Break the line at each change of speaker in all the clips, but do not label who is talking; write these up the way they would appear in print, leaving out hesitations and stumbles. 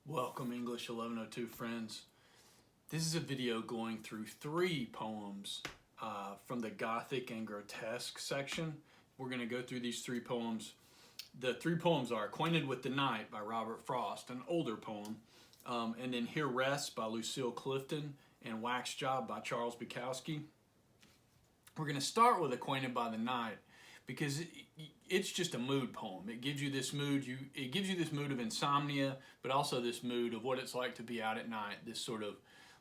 Welcome English 1102 friends. This is a video going through three poems from the Gothic and Grotesque section. We're going to go through these three poems. The three poems are Acquainted with the Night by Robert Frost, an older poem, and then Here Rests by Lucille Clifton and Wax Job by Charles Bukowski. We're going to start with Acquainted by the Night because it's just a mood poem. It gives you this mood. It gives you this mood of insomnia, but also this mood of what it's like to be out at night. This sort of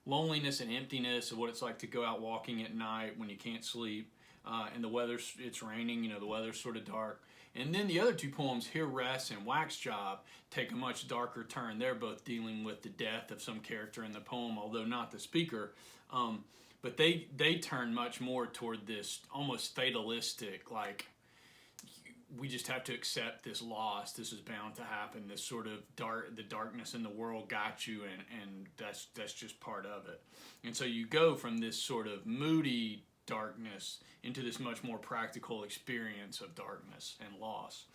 loneliness and emptiness of what it's like to go out walking at night when you can't sleep, and the weather's it's raining. You know, the weather's sort of dark. And then the other two poems, Here Rests and Wax Job, take a much darker turn. They're both dealing with the death of some character in the poem, although not the speaker. But they turn much more toward this almost fatalistic, like, we just have to accept this loss. This is bound to happen. This sort of the darkness in the world got you, and that's just part of it. And so you go from this sort of moody darkness into this much more practical experience of darkness and loss.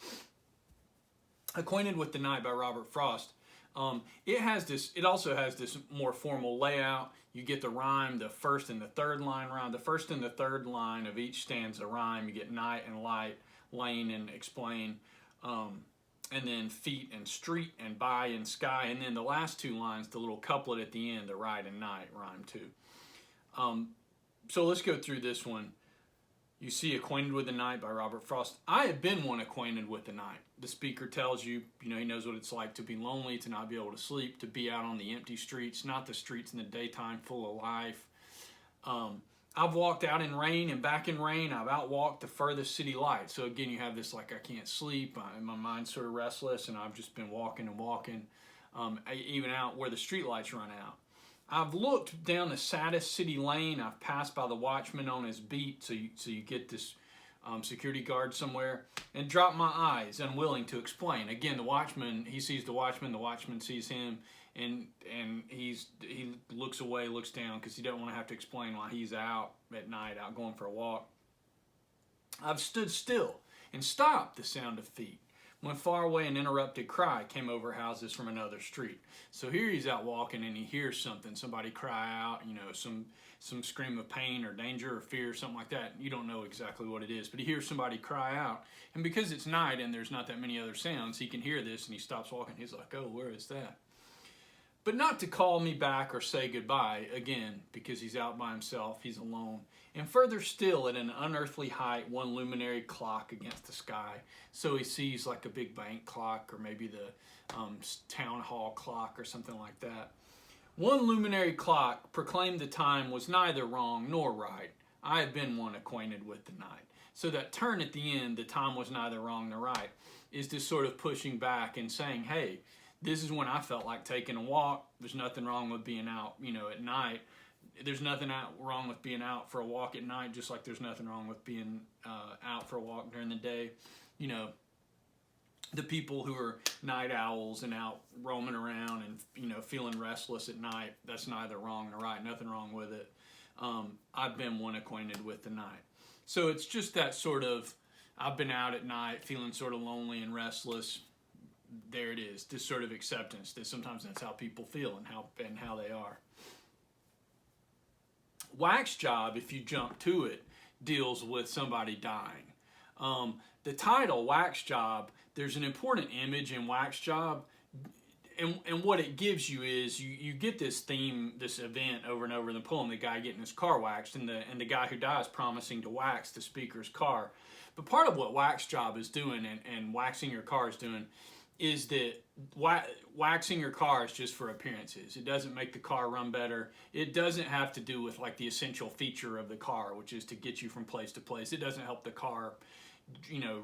Acquainted with the Night by Robert Frost. It also has this more formal layout. You get the rhyme, the first and the third line rhyme. The first and the third line of each stanza rhyme. You get night and light, lane and explain, and then feet and street and by and sky, and then the last two lines, the little couplet at the end, the ride and night rhyme too. So let's go through this one. You see Acquainted with the Night by Robert Frost. I have been one acquainted with the night. The speaker tells you, he knows what it's like to be lonely, to not be able to sleep, to be out on the empty streets, not the streets in the daytime full of life. I've walked out in rain and back in rain. I've outwalked the furthest city light. So again, you have this, like, I can't sleep. My mind's sort of restless, and I've just been walking and walking, even out where the street lights run out. I've looked down the saddest city lane. I've passed by the watchman on his beat, so you get this security guard somewhere, and dropped my eyes, unwilling to explain. Again, the watchman, he sees the watchman sees him, and he looks away, looks down, because he doesn't want to have to explain why he's out at night, out going for a walk. I've stood still and stopped the sound of feet, when far away an interrupted cry came over houses from another street. So here he's out walking and he hears something, somebody cry out, some scream of pain or danger or fear, something like that. You don't know exactly what it is, but he hears somebody cry out. And because it's night and there's not that many other sounds, he can hear this, and he stops walking. He's like, oh, where is that? But not to call me back or say goodbye, again, because he's out by himself, he's alone. And further still, at an unearthly height, one luminary clock against the sky. So he sees like a big bank clock, or maybe the town hall clock or something like that. One luminary clock proclaimed the time was neither wrong nor right. I have been one acquainted with the night. So that turn at the end, the time was neither wrong nor right, is this sort of pushing back and saying, hey, this is when I felt like taking a walk. There's nothing wrong with being out, at night. There's nothing wrong with being out for a walk at night, just like there's nothing wrong with being out for a walk during the day. The people who are night owls and out roaming around and, feeling restless at night, that's neither wrong nor right. Nothing wrong with it. I've been one acquainted with the night. So it's just that sort of, I've been out at night feeling sort of lonely and restless. There it is, this sort of acceptance that sometimes that's how people feel and how they are. Wax Job, if you jump to it, deals with somebody dying. The title, Wax Job, there's an important image in Wax Job, and what it gives you is you get this theme, this event over and over in the poem, the guy getting his car waxed, and the guy who dies promising to wax the speaker's car. But part of what Wax Job is doing and waxing your car is doing is that waxing your car is just for appearances. It doesn't make the car run better. It doesn't have to do with like the essential feature of the car, which is to get you from place to place. It doesn't help the car,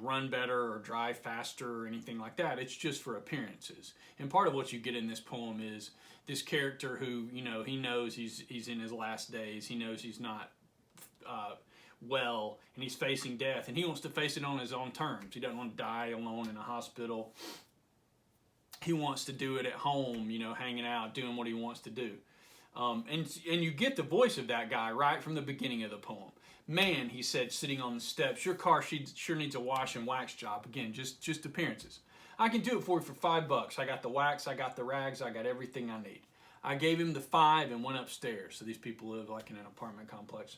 run better or drive faster or anything like that. It's just for appearances. And part of what you get in this poem is this character who, he knows he's in his last days. He knows he's not well, and he's facing death, and he wants to face it on his own terms. He doesn't want to die alone in a hospital. He wants to do it at home, hanging out, doing what he wants to do. And you get the voice of that guy right from the beginning of the poem. Man, he said, sitting on the steps, your car sure needs a wash and wax job. Again, just appearances. I can do it for you for $5. I got the wax, I got the rags, I got everything I need. I gave him the 5 and went upstairs. So these people live like in an apartment complex.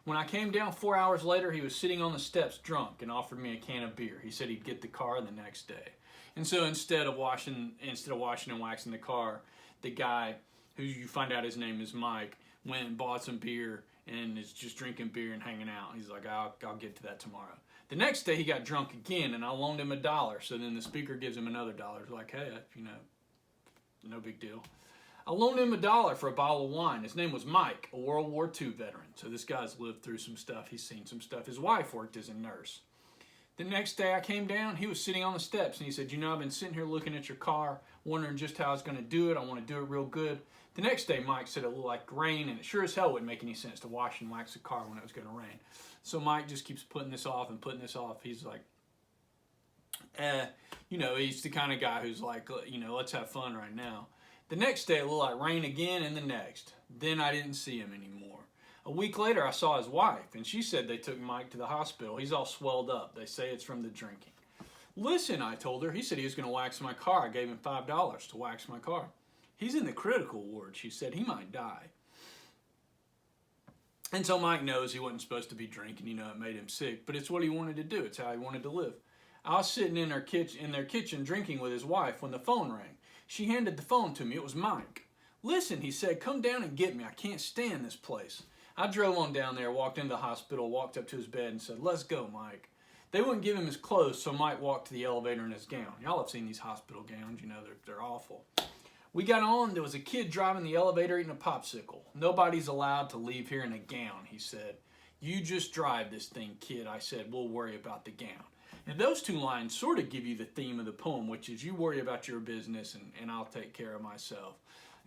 When I came down 4 hours later, he was sitting on the steps drunk and offered me a can of beer. He said he'd get the car the next day. And so instead of washing and waxing the car, the guy, who you find out his name is Mike, went and bought some beer and is just drinking beer and hanging out. He's like, I'll get to that tomorrow. The next day he got drunk again, and I loaned him $1. So then the speaker gives him another $1. It's like, hey, no big deal. I loaned him $1 for a bottle of wine. His name was Mike, a World War II veteran. So this guy's lived through some stuff. He's seen some stuff. His wife worked as a nurse. The next day I came down, he was sitting on the steps, and he said, I've been sitting here looking at your car, wondering just how I was going to do it. I want to do it real good. The next day, Mike said it looked like rain, and it sure as hell wouldn't make any sense to wash and wax a car when it was going to rain. So Mike just keeps putting this off and putting this off. He's like, he's the kind of guy who's like, let's have fun right now. The next day, it looked like rain again, and the next. Then I didn't see him anymore. A week later, I saw his wife, and she said they took Mike to the hospital. He's all swelled up. They say it's from the drinking. Listen, I told her. He said he was going to wax my car. I gave him $5 to wax my car. He's in the critical ward, she said. He might die. And so Mike knows he wasn't supposed to be drinking. It made him sick, but it's what he wanted to do. It's how he wanted to live. I was sitting in their kitchen drinking with his wife when the phone rang. She handed the phone to me. It was Mike. Listen, he said, come down and get me. I can't stand this place. I drove on down there, walked into the hospital, walked up to his bed and said, let's go, Mike. They wouldn't give him his clothes, so Mike walked to the elevator in his gown. Y'all have seen these hospital gowns. They're awful. We got on. There was a kid driving the elevator eating a popsicle. Nobody's allowed to leave here in a gown, he said. You just drive this thing, kid, I said. We'll worry about the gown. And those two lines sort of give you the theme of the poem, which is you worry about your business and I'll take care of myself.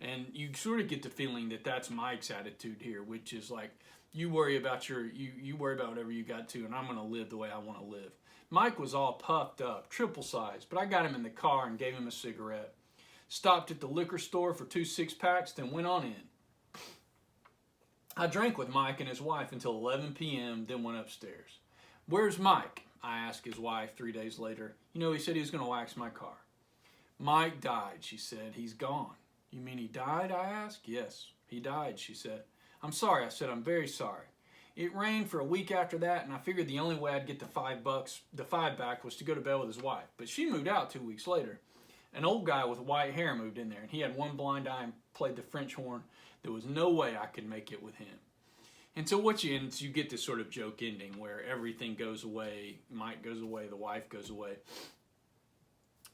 And you sort of get the feeling that that's Mike's attitude here, which is like, you worry about you worry about whatever you got to, and I'm going to live the way I want to live. Mike was all puffed up, triple size, but I got him in the car and gave him a cigarette. Stopped at the liquor store for 2 6-packs, then went on in. I drank with Mike and his wife until 11 p.m., then went upstairs. Where's Mike? I asked his wife 3 days later. He said he was going to wax my car. Mike died, she said. He's gone. You mean he died? I asked. Yes, he died, she said. I'm sorry, I said. I'm very sorry. It rained for a week after that, and I figured the only way I'd get the $5 back was to go to bed with his wife. But she moved out 2 weeks later. An old guy with white hair moved in there, and he had one blind eye and played the French horn. There was no way I could make it with him. And so you get this sort of joke ending where everything goes away, Mike goes away, the wife goes away.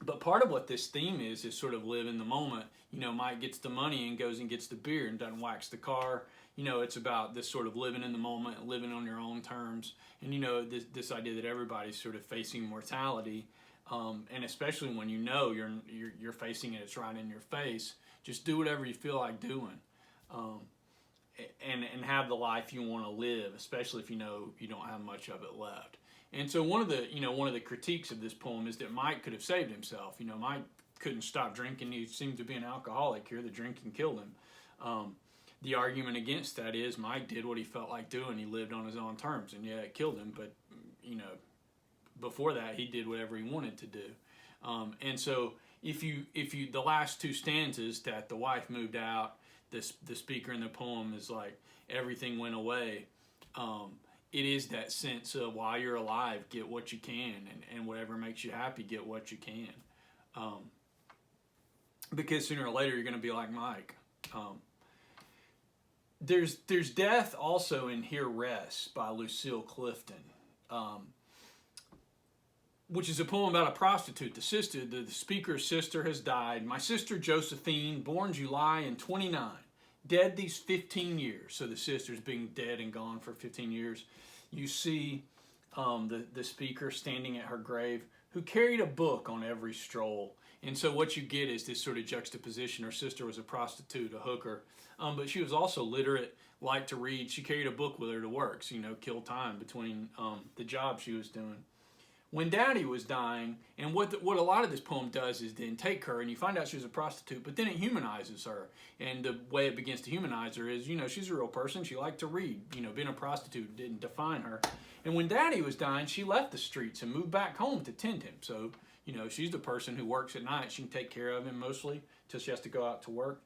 But part of what this theme is sort of live in the moment. Mike gets the money and goes and gets the beer and doesn't wax the car. It's about this sort of living in the moment, living on your own terms. And, this idea that everybody's sort of facing mortality. And especially when you're facing it, it's right in your face. Just do whatever you feel like doing. And have the life you want to live, especially if you don't have much of it left. And so one of the critiques of this poem is that Mike could have saved himself. Mike couldn't stop drinking. He seemed to be an alcoholic here. The drinking killed him. The argument against that is Mike did what he felt like doing. He lived on his own terms, and yeah, it killed him. But before that, he did whatever he wanted to do. And so if you the last two stanzas that the wife moved out, the speaker in the poem is like everything went away. It is that sense of while you're alive, get what you can, and whatever makes you happy, get what you can. Because sooner or later you're going to be like Mike. There's death also in Here Rests by Lucille Clifton, which is a poem about a prostitute. The speaker's sister has died. My sister Josephine, born July in 29, dead these 15 years. So the sister's being dead and gone for 15 years. You see the speaker standing at her grave, who carried a book on every stroll. And so what you get is this sort of juxtaposition. Her sister was a prostitute, a hooker, but she was also literate, liked to read. She carried a book with her to work, so, kill time between the job she was doing. When Daddy was dying, and what a lot of this poem does is then take her, and you find out she was a prostitute, but then it humanizes her. And the way it begins to humanize her is, she's a real person. She liked to read. Being a prostitute didn't define her. And when Daddy was dying, she left the streets and moved back home to tend him. So, she's the person who works at night. She can take care of him mostly till she has to go out to work.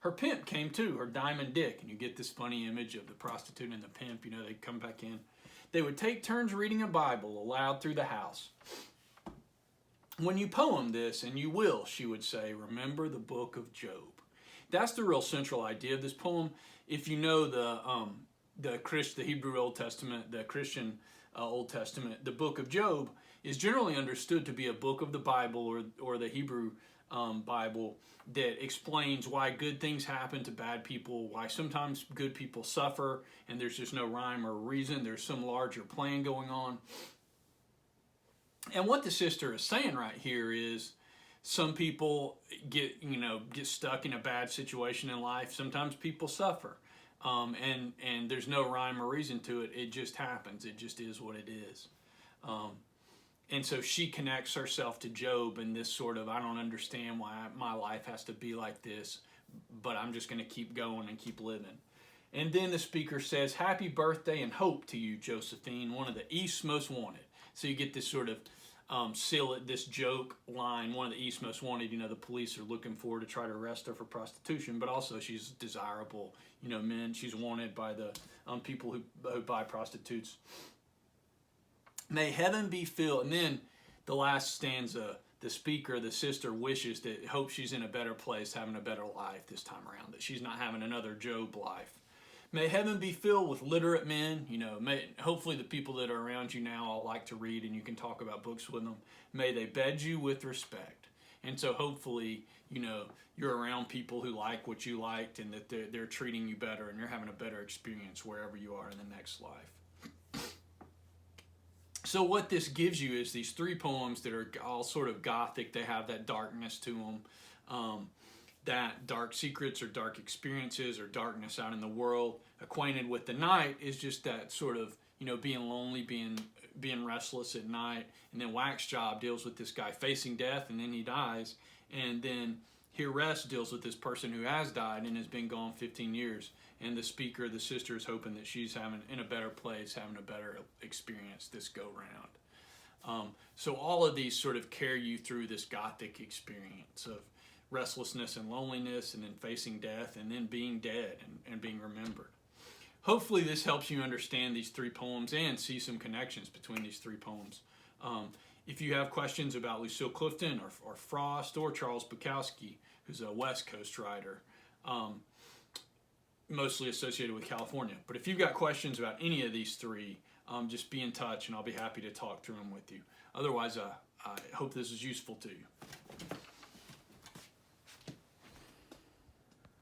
Her pimp came too, her Diamond Dick, and you get this funny image of the prostitute and the pimp. They come back in. They would take turns reading a Bible aloud through the house. When you poem this, and you will, she would say, remember the book of Job. That's the real central idea of this poem. If you know the Hebrew Old Testament, the Christian Old Testament, the book of Job is generally understood to be a book of the Bible or the Hebrew Bible that explains why good things happen to bad people, why sometimes good people suffer, and there's just no rhyme or reason. There's some larger plan going on. And what the sister is saying right here is some people get stuck in a bad situation in life. Sometimes people suffer. And there's no rhyme or reason to it. It just happens. It just is what it is. And so she connects herself to Job in this sort of, I don't understand why my life has to be like this, but I'm just going to keep going and keep living. And then the speaker says, happy birthday and hope to you, Josephine, one of the East's most wanted. So you get this sort of this joke line, one of the East's most wanted. The police are looking for her to try to arrest her for prostitution, but also she's desirable. Men, she's wanted by the people who buy prostitutes. May heaven be filled. And then the last stanza, the speaker, the sister wishes that, hopes she's in a better place, having a better life this time around, that she's not having another Job life. May heaven be filled with literate men. Hopefully the people that are around you now all like to read and you can talk about books with them. May they bed you with respect. And so hopefully, you're around people who like what you liked and that they're treating you better and you're having a better experience wherever you are in the next life. So what this gives you is these three poems that are all sort of gothic. They have that darkness to them. That dark secrets or dark experiences or darkness out in the world. Acquainted with the Night is just that sort of, being lonely, being restless at night. And then Wax Job deals with this guy facing death and then he dies. And then Here Rest deals with this person who has died and has been gone 15 years. And the speaker, the sister, is hoping that she's in a better place, having a better experience this go round. So all of these sort of carry you through this gothic experience of restlessness and loneliness and then facing death and then being dead and being remembered. Hopefully this helps you understand these three poems and see some connections between these three poems. If you have questions about Lucille Clifton or Frost or Charles Bukowski, who's a West Coast writer, mostly associated with California. But if you've got questions about any of these three, just be in touch and I'll be happy to talk through them with you. Otherwise, I hope this is useful to you.